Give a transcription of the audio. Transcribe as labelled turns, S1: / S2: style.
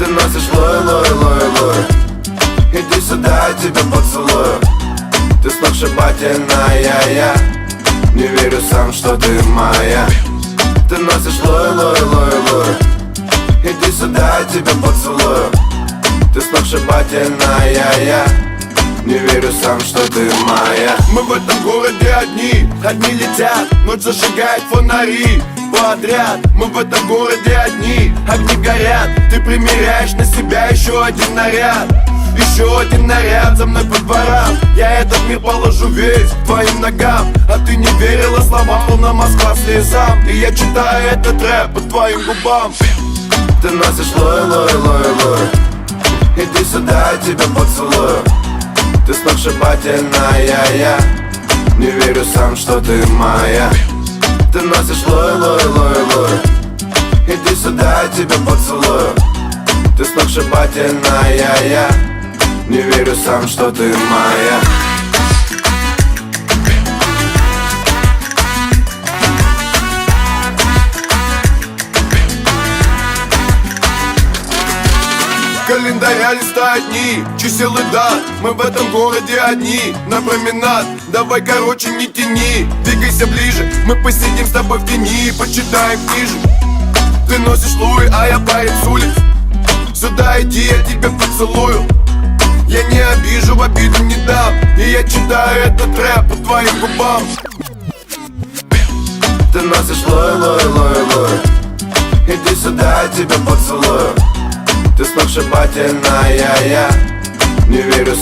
S1: Ты носишь лой, лой, лой, лой. Иди сюда, я тебя поцелую. Ты сногсшибательная, я не верю сам, что ты моя. Ты носишь лой, лой, лой, лой. Иди сюда, я тебя поцелую. Ты сногсшибательная, я не верю сам, что ты моя. Мы в этом городе одни, одни летят, ночь зажигает фонари подряд. Мы в этом городе одни, огни горят. Ты примеряешь на себя еще один наряд. Еще один наряд за мной по дворам. Я этот мир положу весь к твоим ногам. А ты не верила словам, полна Москва слезам. И я читаю этот рэп по твоим губам. Ты носишь лой, лой, лой, лой. Иди сюда, я тебя поцелую. Ты сногсшибательная, я не верю сам, что ты моя. Ты носишь лой, лой, лой, лой. Иди сюда, я тебя поцелую. Ты сногсшибательная, я не верю сам, что ты моя. Календаря листают дни, чисел и дат. Мы в этом городе одни, на променад. Давай, короче, не тяни, двигайся ближе. Мы посидим с тобой в тени, почитаем книжек. Ты носишь луи, а я парень с улиц. Сюда иди, я тебя поцелую. Я не обижу, в обиду не дам. И я читаю этот рэп по твоим губам. Ты носишь лой, лой, лой, лой. Иди сюда, я тебя поцелую. Ты сногсшибательная, я не верю.